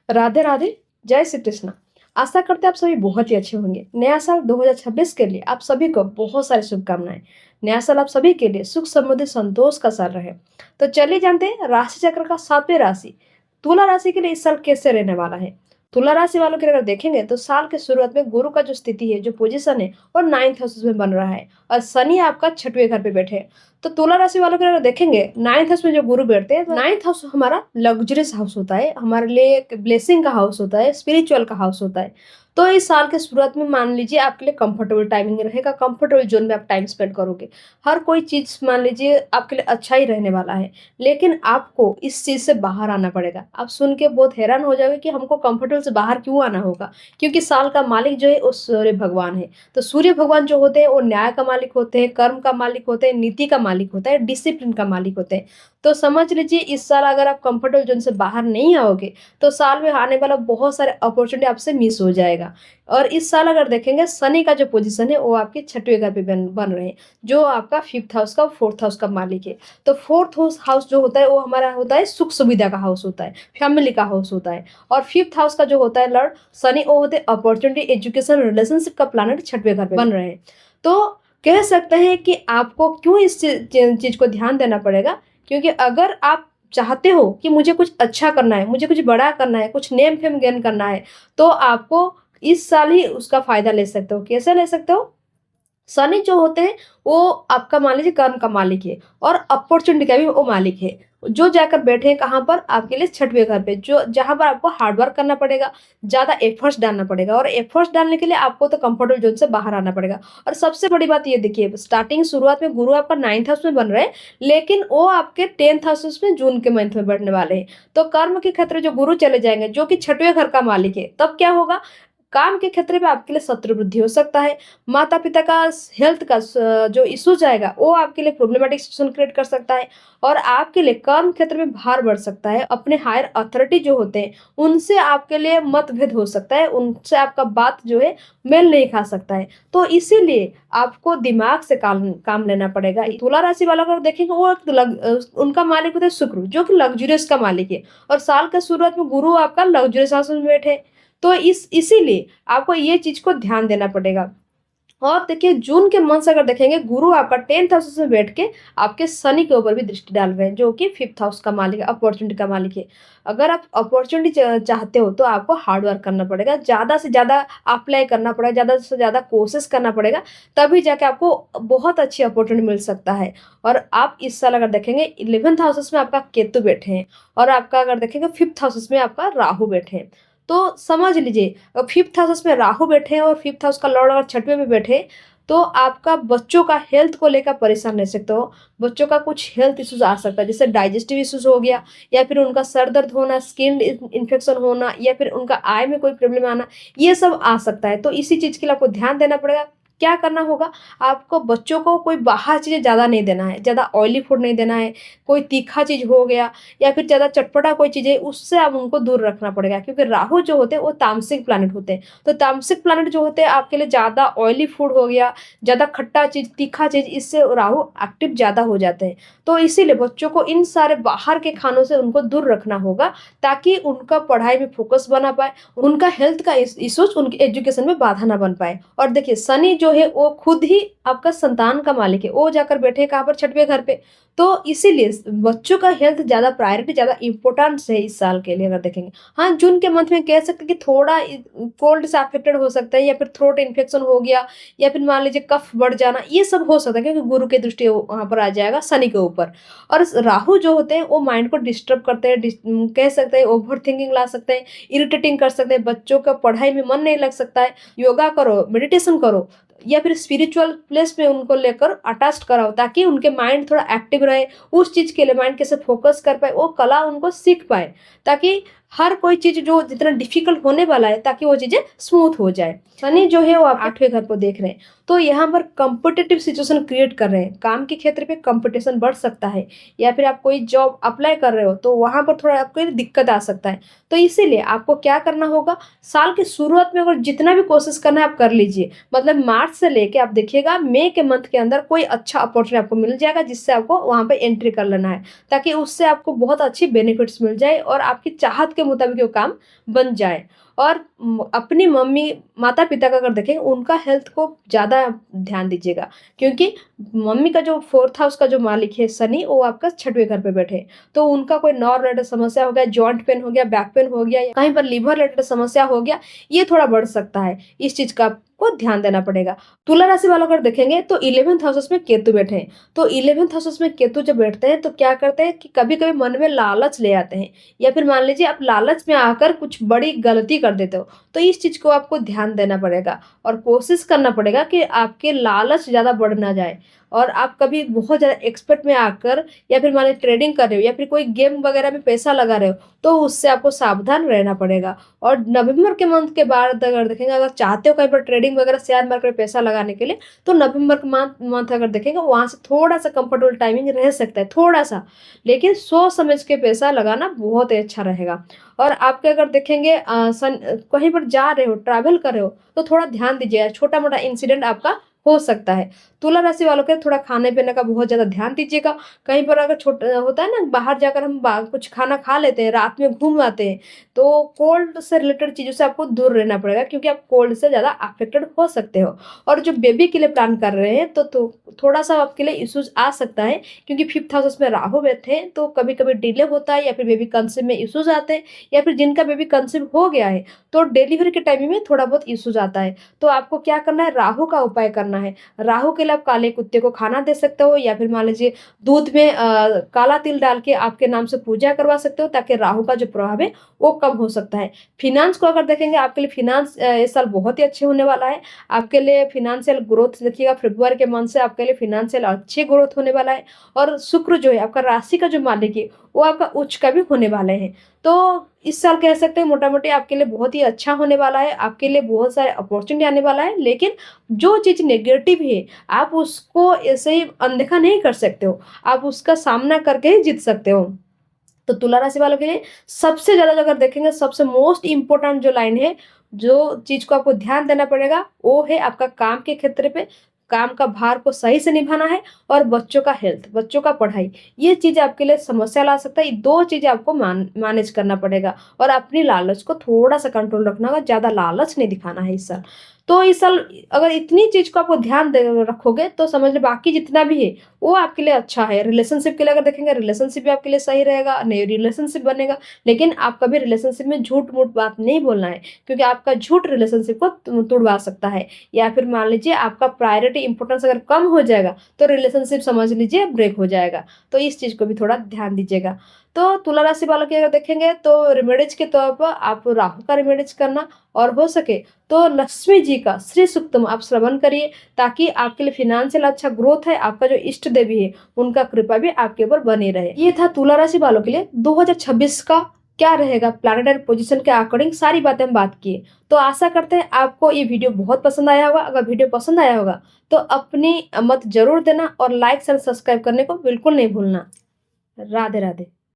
राधे राधे, जय श्री कृष्ण। आशा करते हैं आप सभी बहुत ही अच्छे होंगे। नया साल 2026 के लिए आप सभी को बहुत सारी शुभकामनाएं। नया साल आप सभी के लिए सुख समृद्धि संतोष का साल रहे। तो चलिए जानते हैं राशि चक्र का 7वीं राशि तुला राशि के लिए इस साल कैसे रहने वाला है। तुला राशि वालों के लिए अगर देखेंगे तो साल के शुरुआत में गुरु का जो स्थिति है, जो पोजीशन है, और 9th हाउस में बन रहा है और शनि आपका 6वें घर पे बैठे हैं। तो तुला राशि वालों के अगर देखेंगे 9th हाउस में जो गुरु बैठते हैं, तो 9th हाउस हमारा लग्जरियस हाउस होता है, हमारे लिए एक ब्लेसिंग का हाउस होता है, स्पिरिचुअल का हाउस होता है। तो इस साल के शुरुआत में मान लीजिए आपके लिए कंफर्टेबल टाइमिंग रहेगा, कंफर्टेबल जोन में आप टाइम स्पेंड करोगे। हर कोई चीज मान लीजिए आपके लिए अच्छा ही रहने वाला है, लेकिन आपको इस चीज से बाहर आना पड़ेगा। आप सुन के बहुत हैरान हो जाओगे कि हमको कंफर्टेबल से बाहर क्यों आना होगा, क्योंकि साल का मालिक जो है वो सूर्य भगवान है। तो सूर्य भगवान जो होते हैं वो न्याय का मालिक होते हैं, कर्म का मालिक होते हैं, नीति का मालिक होता है, डिसिप्लिन का मालिक होते हैं। तो समझ लीजिए इस साल अगर आप कंफर्टेबल जोन से बाहर नहीं आओगे तो साल में आने वाला बहुत सारे अपॉर्चुनिटी आपसे मिस हो जाएगा। और इस साल अगर देखेंगे शनि का जो पोजीशन है वो आपके 6वें घर पे बन रहे हैं, जो आपका 5th हाउस का 4th हाउस का मालिक है। तो 4th हाउस जो होता है वो हमारा होता है सुख सुविधा का हाउस होता है, फैमिली का हाउस होता है। और 5th हाउस का जो होता है लॉर्ड शनि, वो होते हैं अपॉर्चुनिटी, एजुकेशन, रिलेशनशिप का प्लानेट 6वें घर पे बन रहे हैं। तो कह सकते हैं कि आपको क्यों इस चीज को ध्यान देना पड़ेगा, क्योंकि अगर आप चाहते हो कि मुझे कुछ अच्छा करना है, मुझे कुछ बड़ा करना है, कुछ नेम फेम गेन करना है, तो आपको इस साल ही उसका फायदा ले सकते हो। कैसे ले सकते हो? शनि जो होते हैं वो आपका मान लीजिए कर्म का मालिक है और अपॉर्चुनिटी का भी वो मालिक है, जो जाकर बैठे हैं कहाँ पर, आपके लिए 6वें घर पे, जो जहां पर आपको हार्ड वर्क करना पड़ेगा, ज्यादा एफर्ट्स डालना पड़ेगा। और एफर्ट्स डालने के लिए आपको तो कंफर्टेबल जोन से बाहर आना पड़ेगा। और सबसे बड़ी बात ये देखिए, स्टार्टिंग शुरुआत में गुरु आपका 9th हाउस में बन रहे हैं, लेकिन वो आपके 10th हाउस में जून के मंथ में बैठने वाले हैं। तो कर्म के क्षेत्र जो गुरु चले जाएंगे, जो कि 6वें घर का मालिक है, तब क्या होगा, काम के क्षेत्र में आपके लिए शत्रु वृद्धि हो सकता है। माता पिता का हेल्थ का जो इश्यूज आएगा वो आपके लिए प्रॉब्लमेटिक सिचुएशन क्रिएट कर सकता है। और आपके लिए कर्म क्षेत्र में भार बढ़ सकता है। अपने हायर अथॉरिटी जो होते हैं उनसे आपके लिए मतभेद हो सकता है, उनसे आपका बात जो है मेल नहीं खा सकता है। तो इसीलिए आपको दिमाग से काम लेना पड़ेगा। तुला राशि वालों को देखेंगे वो उनका मालिक होता है शुक्र, जो कि लग्जरियस का मालिक है। और साल के शुरुआत में गुरु आपका लग्जरियस हाउस में बैठे। तो इसीलिए आपको ये चीज को ध्यान देना पड़ेगा। और देखिए जून के मंथ से अगर देखेंगे, गुरु आपका 10th हाउस में बैठ के आपके शनि के ऊपर भी दृष्टि डाल रहे हैं, जो कि 5th हाउस का मालिक है, अपॉर्चुनिटी का मालिक है। अगर आप अपॉर्चुनिटी चाहते हो तो आपको हार्ड वर्क करना पड़ेगा, ज्यादा से ज्यादा अप्लाई करना पड़ेगा, ज्यादा से ज्यादा कोशिश करना पड़ेगा, तभी जाके आपको बहुत अच्छी अपॉर्चुनिटी मिल सकता है। और आप इस साल अगर देखेंगे 11th हाउस में आपका केतु बैठे हैं, और आपका अगर देखेंगे 5th हाउस में आपका राहु बैठे हैं। तो समझ लीजिए 5th हाउस में राहु बैठे हैं और 5th हाउस का लॉर्ड अगर 6वें में बैठे, तो आपका बच्चों का हेल्थ को लेकर परेशान रह सकते हो। बच्चों का कुछ हेल्थ इश्यूज आ सकता है, जैसे डाइजेस्टिव इश्यूज हो गया, या फिर उनका सर दर्द होना, स्किन इन्फेक्शन होना, या फिर उनका आई में कोई प्रॉब्लम आना, ये सब आ सकता है। तो इसी चीज के लिए आपको ध्यान देना पड़ेगा। क्या करना होगा, आपको बच्चों को कोई बाहर चीजें ज्यादा नहीं देना है, ज्यादा ऑयली फूड नहीं देना है। कोई तीखा चीज हो गया या फिर ज्यादा चटपटा कोई चीज है, उससे आप उनको दूर रखना पड़ेगा, क्योंकि राहु जो होते हैं वो तामसिक प्लैनेट होते हैं। तो तामसिक प्लैनेट जो होते हैं आपके लिए ज्यादा ऑयली फूड हो गया, ज्यादा खट्टा चीज, तीखा चीज, इससे राहु एक्टिव ज्यादा हो जाते हैं। तो इसीलिए बच्चों को इन सारे बाहर के खानों से उनको दूर रखना होगा, ताकि उनका पढ़ाई में फोकस बना पाए, उनका हेल्थ का इश्यूज उनके एजुकेशन में बाधा ना बन पाए। और देखिए शनि जो है वो खुद ही आपका संतान का मालिक है, वो जाकर बैठे हैं कहाँ पर, 6वें घर पे। तो इसीलिए बच्चों का हेल्थ ज्यादा प्रायोरिटी, ज्यादा इंपॉर्टेंस है इस साल के लिए अगर देखेंगे। हाँ, जून के मंथ में कह सकते हैं कि थोड़ा कोल्ड से अफेक्टेड हो सकता है, या फिर थ्रोट इन्फेक्शन हो गया, या फिर मान लीजिए कफ बढ़ जाना, ये सब हो सकता है, क्योंकि गुरु की दृष्टि वहां पर आ जाएगा शनि के ऊपर। और राहु जो होते हैं वो माइंड को डिस्टर्ब करते हैं, कह सकते हैं ओवर थिंकिंग ला सकते हैं, इरिटेटिंग कर सकते हैं, बच्चों का पढ़ाई में मन नहीं लग सकता है। योगा करो, मेडिटेशन करो, या फिर स्पिरिचुअल प्लेस में उनको लेकर अटैच कराओ, ताकि उनके माइंड थोड़ा एक्टिव रहे, उस चीज के लिए माइंड कैसे फोकस कर पाए, वो कला उनको सीख पाए, ताकि हर कोई चीज जो जितना डिफिकल्ट होने वाला है, ताकि वो चीजें स्मूथ हो जाए। शनि जो है वो आप 8वें घर को देख रहे हैं, तो यहाँ पर कंपिटेटिव सिचुएशन क्रिएट कर रहे हैं। काम के क्षेत्र पे कंपटीशन बढ़ सकता है, या फिर आप कोई जॉब अप्लाई कर रहे हो तो वहां पर थोड़ा आपको दिक्कत आ सकता है। तो इसीलिए आपको क्या करना होगा, साल की शुरुआत में अगर जितना भी कोशिश करना है आप कर लीजिए। मतलब मार्च से लेके आप देखिएगा मई के मंथ के अंदर कोई अच्छा अपॉर्चुनिटी आपको मिल जाएगा, जिससे आपको वहां पे एंट्री कर लेना है, ताकि उससे आपको बहुत अच्छी बेनिफिट्स मिल जाए और आपकी चाहत के मुताबिक वो काम बन जाए। और अपनी मम्मी माता पिता का अगर देखें, उनका हेल्थ को ज़्यादा ध्यान दीजिएगा, क्योंकि मम्मी का जो 4th हाउस का जो मालिक है शनि, वो आपका 6वें घर पे बैठे हैं। तो उनका कोई नर्व रिलेटेड समस्या हो गया, जॉइंट पेन हो गया, बैक पेन हो गया, या कहीं पर लीवर रिलेटेड समस्या हो गया, ये थोड़ा बढ़ सकता है। इस चीज़ का आपको ध्यान देना पड़ेगा। तुला राशि वालों अगर देखेंगे तो 11th हाउस में केतु बैठे हैं। तो 11th हाउस में केतु जब बैठते हैं तो क्या करते हैं कि कभी-कभी मन में लालच ले आते हैं, या फिर मान लीजिए आप लालच में आकर कुछ बड़ी गलती कर देते हो। तो इस चीज़ को आपको ध्यान देना पड़ेगा और कोशिश करना पड़ेगा कि आपके लालच ज़्यादा बढ़ ना जाए, और आप कभी बहुत ज़्यादा एक्सपर्ट में आकर, या फिर मान लीजिए ट्रेडिंग कर रहे हो, या फिर कोई गेम वगैरह में पैसा लगा रहे हो, तो उससे आपको सावधान रहना पड़ेगा। और नवंबर के मंथ के बाद अगर देखेंगे, अगर चाहते हो कहीं पर ट्रेडिंग वगैरह शेयर मार्केट में पैसा लगाने के लिए, तो नवंबर का मंथ अगर देखेंगे, वहाँ से थोड़ा सा कंफर्टेबल टाइमिंग रह सकता है, थोड़ा सा, लेकिन सोच समझ के पैसा लगाना बहुत ही अच्छा रहेगा। और आपके अगर देखेंगे कहीं पर जा रहे हो, ट्रैवल कर रहे हो, तो थोड़ा ध्यान दीजिएगा, छोटा मोटा इंसिडेंट आपका हो सकता है। तुला राशि वालों के थोड़ा खाने पीने का बहुत ज़्यादा ध्यान दीजिएगा। कहीं पर अगर छोटा होता है ना, बाहर जाकर हम कुछ खाना खा लेते हैं, रात में घूम आते हैं, तो कोल्ड से रिलेटेड चीज़ों से आपको दूर रहना पड़ेगा, क्योंकि आप कोल्ड से ज़्यादा अफेक्टेड हो सकते हो। और जो बेबी के लिए प्लान कर रहे हैं, तो थोड़ा सा आपके लिए इश्यूज आ सकता है, क्योंकि 5th हाउस में राहु बैठे हैं, तो कभी कभी डिले होता है, या फिर बेबी कंसीव में इश्यूज आते हैं, या फिर जिनका बेबी कंसीव हो गया है, तो डिलीवरी के टाइम में थोड़ा बहुत इश्यूज आता है। तो आपको क्या करना है, राहु का उपाय करना है। राहु के लिए आप काले कुत्ते को खाना दे सकते हो, या फिर मान लीजिए दूध में काला तिल डाल के आपके नाम से पूजा करवा सकते हो, ताकि राहु का जो प्रभाव है वो कम हो सकता है। फिनांस को अगर देखेंगे, आपके लिए फिनांस इस साल बहुत ही अच्छे होने वाला है। आपके लिए फिनेंशियल ग्रोथ देखिएगा, फरवरी के मंथ से आपके लिए फिनेंशियल अच्छी ग्रोथ होने वाला है। और शुक्र जो है आपका राशि का जो मालिक है, वो आपका उच्च का भी होने वाले हैं। तो इस साल कह सकते हैं मोटा मोटी आपके लिए बहुत ही अच्छा होने वाला है, आपके लिए बहुत सारे अपॉर्चुनिटी आने वाला है। लेकिन जो चीज़ नेगेटिव है, आप उसको ऐसे ही अनदेखा नहीं कर सकते हो, आप उसका सामना करके ही जीत सकते हो। तो तुला राशि वालों के लिए सबसे ज़्यादा अगर देखेंगे, सबसे मोस्ट इम्पोर्टेंट जो लाइन है, जो चीज़ को आपको ध्यान देना पड़ेगा, वो है आपका काम के क्षेत्र पे। काम का भार को सही से निभाना है, और बच्चों का हेल्थ, बच्चों का पढ़ाई, ये चीज़ आपके लिए समस्या ला सकता है। ये 2 चीज़ें आपको मैनेज करना पड़ेगा, और अपनी लालच को थोड़ा सा कंट्रोल रखना होगा, ज़्यादा लालच नहीं दिखाना है इस साल। तो इस साल अगर इतनी चीज़ को आपको ध्यान दे रखोगे, तो समझ लो बाकी जितना भी है वो आपके लिए अच्छा है। रिलेशनशिप के लिए अगर देखेंगे, रिलेशनशिप भी आपके लिए सही रहेगा, नई रिलेशनशिप बनेगा। लेकिन आप कभी रिलेशनशिप में झूठ-मूठ बात नहीं बोलना है, क्योंकि आपका झूठ रिलेशनशिप को तुड़वा सकता है। या फिर मान लीजिए आपका प्रायोरिटी इंपॉर्टेंस अगर कम हो जाएगा, तो रिलेशनशिप समझ लीजिए ब्रेक हो जाएगा। तो इस चीज़ को भी थोड़ा ध्यान दीजिएगा। तो तुला राशि वालों की अगर देखेंगे, तो रेमेडीज के तौर पर आप राहु का रेमेडीज करना, और हो सके तो लक्ष्मी जी का श्री सूक्तम आप श्रवण करिए, ताकि आपके लिए फिनेंशियल अच्छा ग्रोथ है। आपका जो इष्ट देवी है, उनका कृपा भी आपके ऊपर बनी रहे। ये था तुला राशि वालों के लिए 2026 का क्या रहेगा प्लैनेटरी पोजीशन के अकॉर्डिंग, सारी बातें हम बात किए। तो आशा करते हैं आपको ये वीडियो बहुत पसंद आया होगा। अगर वीडियो पसंद आया होगा तो अपनी मत जरूर देना, और लाइक और सब्सक्राइब करने को बिल्कुल नहीं भूलना। राधे राधे।